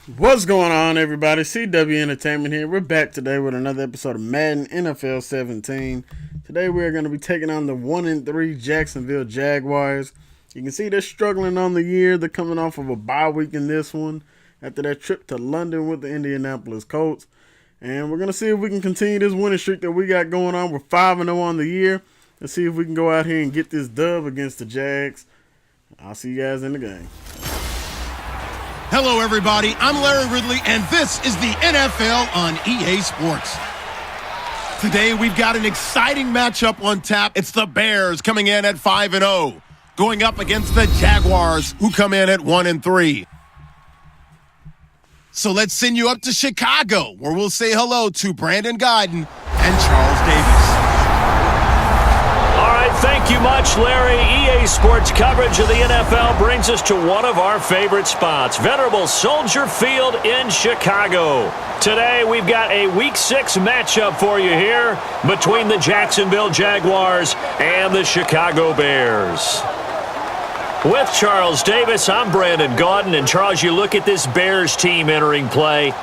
What's going on, everybody? CW Entertainment here. We're back today with another episode of Madden NFL 17. Today we're going to be taking on the 1-3 Jacksonville Jaguars. You can see they're struggling on the year. They're coming off of a bye week in this one after that trip to London with the Indianapolis Colts. And we're going to see if we can continue this winning streak that we got going on. We're 5-0 on the year. Let's see if we can go out here and get this dub against the Jags. I'll see you guys in the game. Hello, everybody. I'm Larry Ridley, and this is the NFL on EA Sports. Today, we've got an exciting matchup on tap. It's the Bears coming in at 5-0, going up against the Jaguars, who come in at 1-3. So let's send you up to Chicago, where we'll say hello to Brandon Guyton and Charles Davis. Thank you much, Larry. EA Sports coverage of the NFL brings us to one of our favorite spots, venerable Soldier Field in Chicago. Today, we've got a Week 6 matchup for you here between the Jacksonville Jaguars and the Chicago Bears. With Charles Davis, I'm Brandon Guyton, and Charles, you look at this Bears team entering play.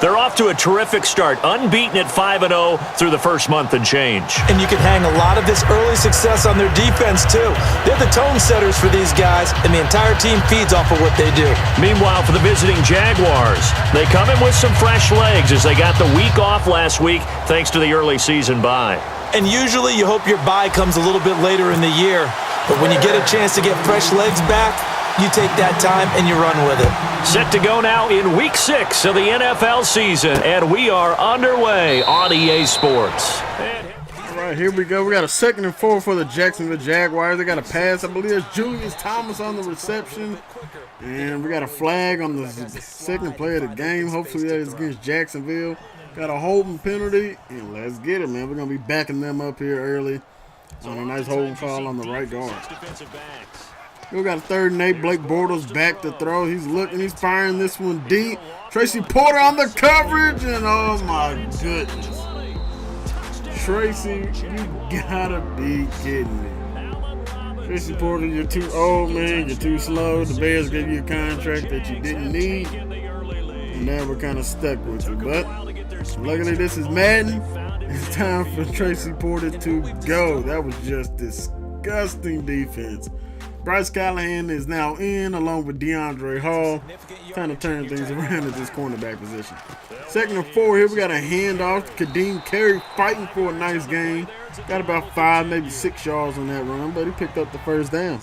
They're off to a terrific start, unbeaten at 5-0 through the first month and change. And you can hang a lot of this early success on their defense, too. They're the tone setters for these guys, and the entire team feeds off of what they do. Meanwhile, for the visiting Jaguars, they come in with some fresh legs as they got the week off last week thanks to the early season bye. And usually you hope your bye comes a little bit later in the year, but when you get a chance to get fresh legs back, you take that time and you run with it. Set to go now in Week 6 of the NFL season, and we are underway on EA Sports. All right, here we go. We got a 2nd and 4 for the Jacksonville Jaguars. They got a pass. I believe it's Julius Thomas on the reception. And we got a flag on the second play of the game. Hopefully that is against Jacksonville. Got a holding penalty, and let's get it, man. We're going to be backing them up here early on a nice holding foul on the right guard. We got a 3rd and 8. Blake Bortles back to throw. He's looking. He's firing this one deep. Tracy Porter on the coverage. And oh, my goodness. Tracy, you gotta be kidding me. Tracy Porter, you're too old, man. You're too slow. The Bears gave you a contract that you didn't need. And now we're kind of stuck with it. But luckily, this is Madden. It's time for Tracy Porter to go. That was just disgusting defense. Bryce Callahan is now in, along with DeAndre Hall. Trying to turn things around at this cornerback position. 2nd and 4 here. We got a handoff. Kadeem Carey fighting for a nice gain. Got about 5, maybe 6 yards on that run, but he picked up the first down.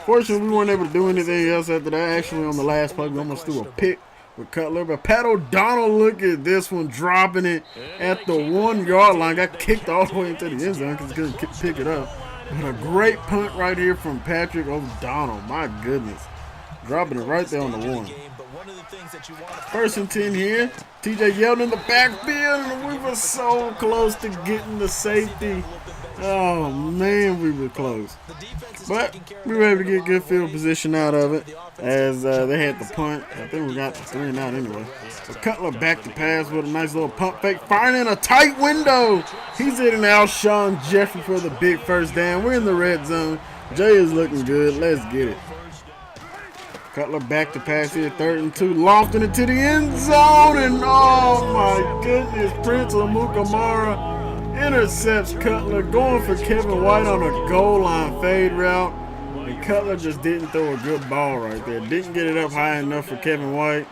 Fortunately, we weren't able to do anything else after that. Actually, on the last play, we almost threw a pick with Cutler. But Pat O'Donnell, look at this one, dropping it at the 1-yard line. Got kicked all the way into the end zone because he couldn't pick it up. And a great punt right here from Patrick O'Donnell. My goodness. Dropping it right there on the 1. 1st and 10 here. TJ Yeldon in the backfield. And we were so close to getting the safety. Oh, man, we were close. But we were able to get good field position out of it as they had the punt. I think we got the 3 and out anyway. So Cutler back to pass with a nice little pump fake. Firing in a tight window. He's in and out. Sean Jeffrey for the big first down. We're in the red zone. Jay is looking good. Let's get it. Cutler back to pass here. 3rd and 2. Lofting it to the end zone. And oh my goodness. Prince Amukamara intercepts Cutler, going for Kevin White on a goal line fade route. And Cutler just didn't throw a good ball right there. Didn't get it up high enough for Kevin White.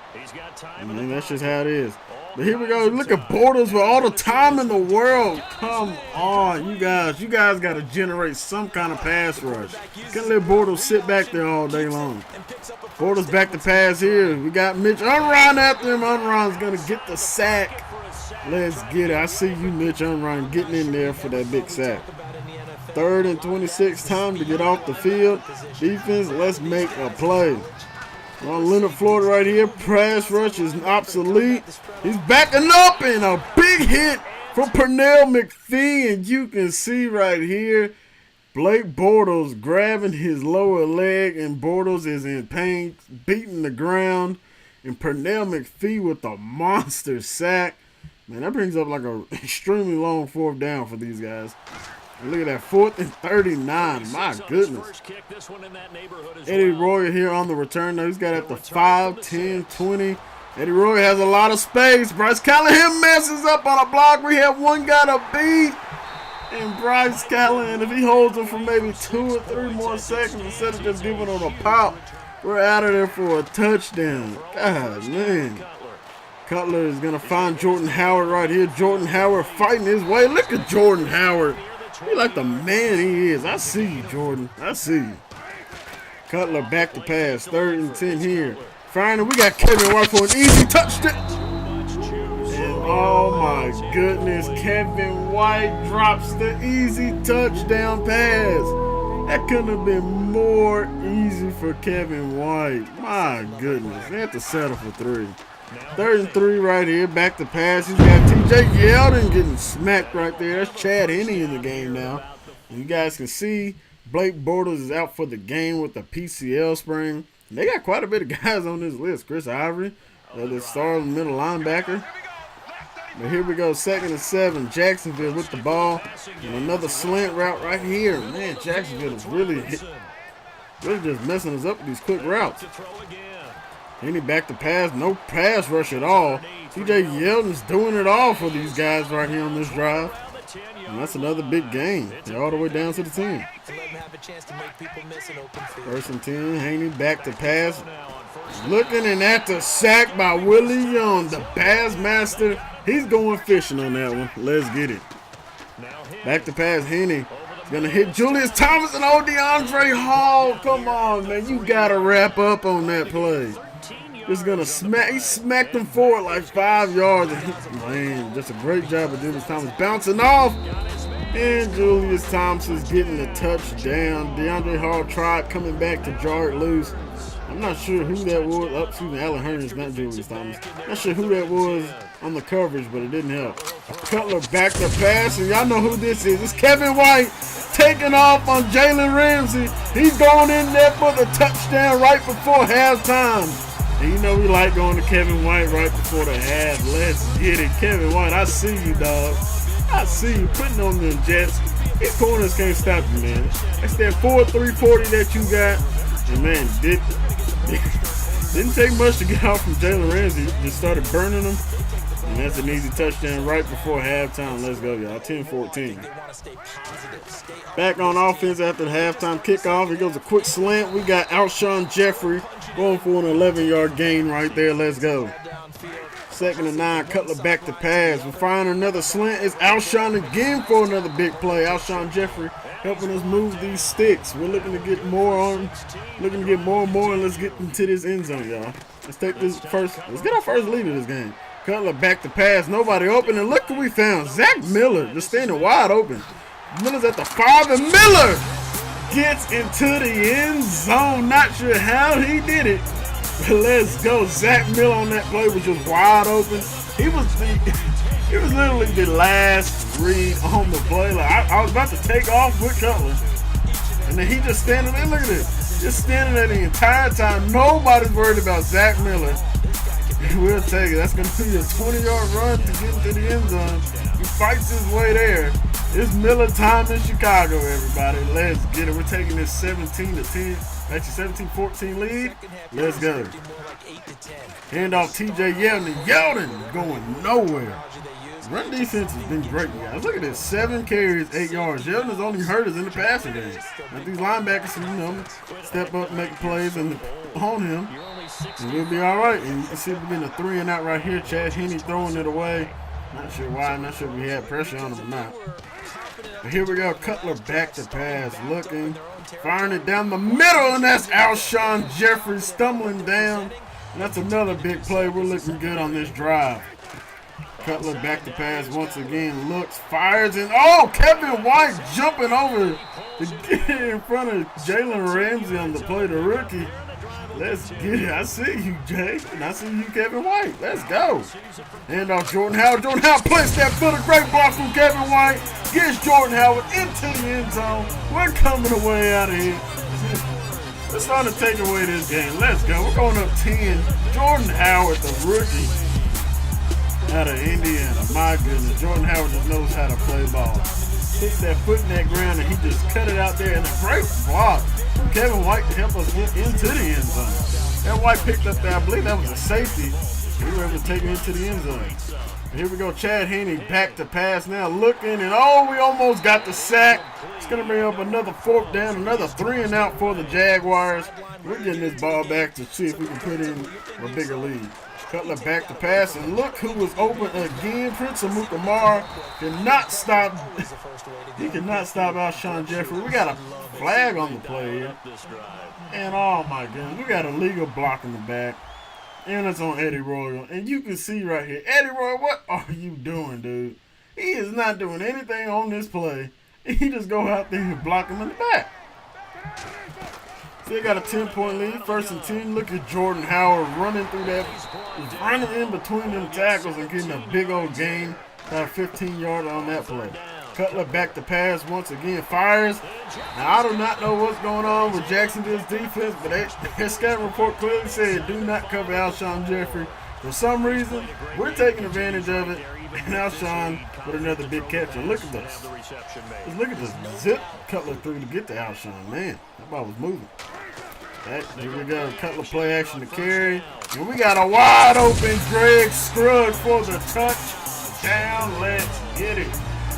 I mean, that's just how it is. But here we go. Look at Bortles with all the time in the world. Come on, you guys. You guys got to generate some kind of pass rush. Can't let Bortles sit back there all day long. Bortles back to pass here. We got Mitch Unrein after him. Unrein's going to get the sack. Let's get it. I see you, Mitch Unrein, getting in there for that big sack. 3rd and 26. Time to get off the field. Defense, let's make a play. On Leonard Floyd right here. Pass rush is obsolete. He's backing up, and a big hit for Pernell McPhee. And you can see right here, Blake Bortles grabbing his lower leg, and Bortles is in pain, beating the ground. And Pernell McPhee with a monster sack. Man, that brings up like a extremely long 4th down for these guys. And look at that, 4th and 39. My goodness. Eddie Royer here on the return. Now he's got at the 5, 10, 20. Eddie Royer has a lot of space. Bryce Callahan messes up on a block. We have one guy to beat. And Bryce Callahan, if he holds him for maybe 2 or 3 more seconds instead of just giving him a pop, we're out of there for a touchdown. God, man. Cutler is going to find Jordan Howard right here. Jordan Howard fighting his way. Look at Jordan Howard. He like the man he is. I see you, Jordan. I see you. Cutler back to pass. 3rd and 10 here. Finally, we got Kevin White for an easy touchdown. Oh my goodness, Kevin White drops the easy touchdown pass. That couldn't have been more easy for Kevin White. My goodness, they have to settle for 3. 3rd and 3 right here, back to pass. He's got TJ Yeldon getting smacked right there. That's Chad Henne in the game now. And you guys can see Blake Bortles is out for the game with the PCL sprain. They got quite a bit of guys on this list. Chris Ivory, the star middle linebacker. But here we go, 2nd and 7. Jacksonville with the ball. And another slant route right here. Man, Jacksonville is really just messing us up with these quick routes. Henne back to pass. No pass rush at all. TJ Yeldon's doing it all for these guys right here on this drive. And that's another big gain. They're all the way down to the 10. 1st and 10. Henne back to pass. Looking and at the sack by Willie Young, the pass master. He's going fishing on that one. Let's get it. Back to pass. Henne going to hit Julius Thomas and old DeAndre Hall. Come on, man. You got to wrap up on that play. Just going to smack. He smacked him forward like 5 yards. Man, just a great job of Julius Thomas bouncing off. And Julius Thompson's getting the touchdown. DeAndre Hall tried coming back to jar it loose. I'm not sure who that was. Oh, excuse me, Allen Hurns, not Julius Thomas. Not sure who that was on the coverage, but it didn't help. Cutler back to pass, and y'all know who this is. It's Kevin White taking off on Jalen Ramsey. He's going in there for the touchdown right before halftime. And you know we like going to Kevin White right before the half. Let's get it. Kevin White, I see you, dog. I see you putting on the Jets. These corners can't stop you, man. That's that 4.340 that you got. And, man, didn't take much to get out from Jalen Ramsey. Just started burning them. And that's an easy touchdown right before halftime. Let's go, y'all. 10-14. Back on offense after the halftime kickoff. Here goes a quick slant. We got Alshon Jeffrey going for an 11-yard gain right there. Let's go. 2nd and 9. Cutler back to pass. We're firing another slant. It's Alshon again for another big play. Alshon Jeffrey helping us move these sticks. We're looking to get more on, looking to get more and more, and let's get into this end zone, y'all. Let's take this first. Let's get our first lead of this game. Cutler back to pass. Nobody open, and look who we found. Zach Miller just standing wide open. Miller's at the 5, and Miller gets into the end zone. Not sure how he did it, but let's go. Zach Miller on that play was just wide open. He was literally the last read on the play. Like I was about to take off with Cutler, and then he just standing there. Look at this, just standing there the entire time. Nobody's worried about Zach Miller. We'll take it. That's going to be a 20-yard run to get into the end zone. He fights his way there. It's Miller time in Chicago, everybody. Let's get it. We're taking this 17-10. Actually, 17-14 lead. Let's go. Hand off TJ Yeldon. Yeldon going nowhere. Run defense has been great, guys. Look at this. 7 carries, 8 yards. Yeldon has only hurt us in the passing game. Now, these linebackers, step up, make plays and on him. And we'll be all right. And you can see we're getting a 3 and out right here. Chad Henne throwing it away. Not sure why. Not sure if we had pressure on him or not. But here we go. Cutler back to pass. Looking. Firing it down the middle. And that's Alshon Jeffrey stumbling down. And that's another big play. We're looking good on this drive. Cutler back to pass once again. Looks. Fires. And oh, Kevin White jumping over to get in front of Jalen Ramsey on the play. The rookie. Let's get it. I see you, Jay. And I see you, Kevin White. Let's go. And Jordan Howard. Jordan Howard placed that foot. A great block from Kevin White. Gets Jordan Howard into the end zone. We're coming away out of here. We're starting to take away this game. Let's go. We're going up 10. Jordan Howard, the rookie out of Indiana. My goodness. Jordan Howard just knows how to play ball. hit that foot in that ground, and he just cut it out there. And a great block from Kevin White to help us get into the end zone. That White picked up there, I believe that was a safety. We were able to take it into the end zone. And here we go, Chad Henne back to pass now, looking, and we almost got the sack. It's going to bring up another 4th down, another 3 and out for the Jaguars. We're getting this ball back to see if we can put in a bigger lead. Cutler back to pass, and look who was open again. Prince Amukamara cannot stop. He cannot stop Alshon Jeffrey. We got a flag on the play here. And oh my goodness, we got a legal block in the back. And it's on Eddie Royal. And you can see right here, Eddie Royal, what are you doing, dude? He is not doing anything on this play. He just go out there and block him in the back. Still got a 10-point lead, 1st and 10. Look at Jordan Howard running through that. He's running in between them tackles and getting a big old gain. Got a 15-yard on that play. Cutler back to pass once again, fires. Now, I do not know what's going on with Jacksonville's defense, but their scouting report clearly said do not cover Alshon Jeffrey. For some reason, we're taking advantage of it, and Alshon with another big catch. And look at this. Just look at this zip Cutler through to get to Alshon. Man, that ball was moving. Here we go, Cutler play action to carry. And we got a wide open Greg Scruggs for the touchdown. Let's get it.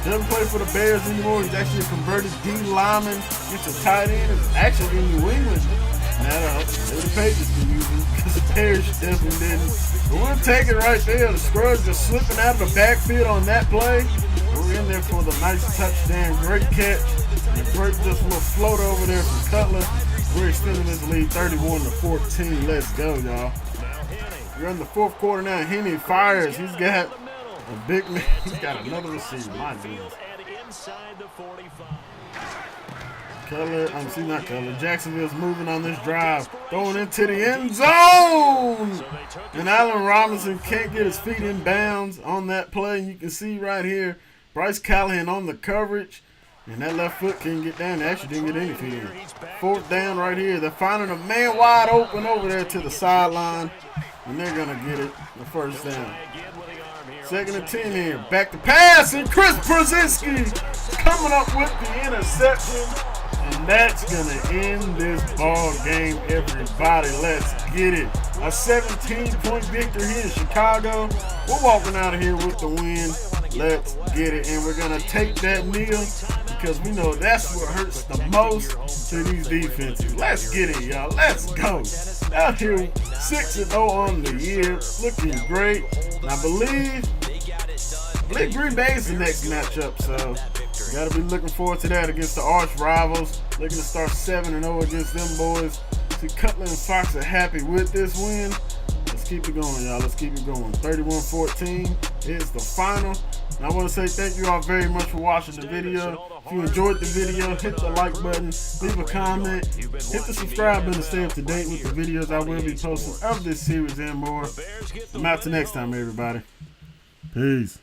Doesn't play for the Bears anymore. He's actually a converted D lineman. He's a tight end. It's actually in New England. Now the Patriots can use him because the Bears definitely didn't. But we'll take it right there. The Scruggs just slipping out of the backfield on that play. We're in there for the nice touchdown. Great catch. And a great just little float over there from Cutler. We're extending this lead 31-14. Let's go, y'all. We're in the 4th quarter now. Henne fires. He's got a big man. He's got another receiver. My goodness. Not Cutler. Jacksonville's moving on this drive. Throwing into the end zone. And Allen Robinson can't get his feet in bounds on that play. And you can see right here, Bryce Callahan on the coverage. And that left foot couldn't get down. They actually didn't get any feet in. 4th down right here. They're finding a man wide open over there to the sideline. And they're going to get it the 1st down. 2nd and 10 here. Back to pass. And Chris Brzezinski coming up with the interception. And that's going to end this ball game, everybody. Let's get it. A 17-point victory here in Chicago. We're walking out of here with the win. Let's get it. And we're going to take that kneel because we know that's what hurts the most to these defenses. Let's get it, y'all. Let's go. Out here 6-0 on the year. Looking great. And I believe Green Bay is the next matchup, so got to be looking forward to that against the arch rivals. Looking to start 7-0 against them boys. See, Cutler and Fox are happy with this win. Let's keep it going, y'all. Let's keep it going. 31-14 is the final. And I want to say thank you all very much for watching the video. If you enjoyed the video, hit the like button, leave a comment, hit the subscribe button to stay up to date with the videos I will be posting of this series and more. I'm out till next time, everybody. Peace.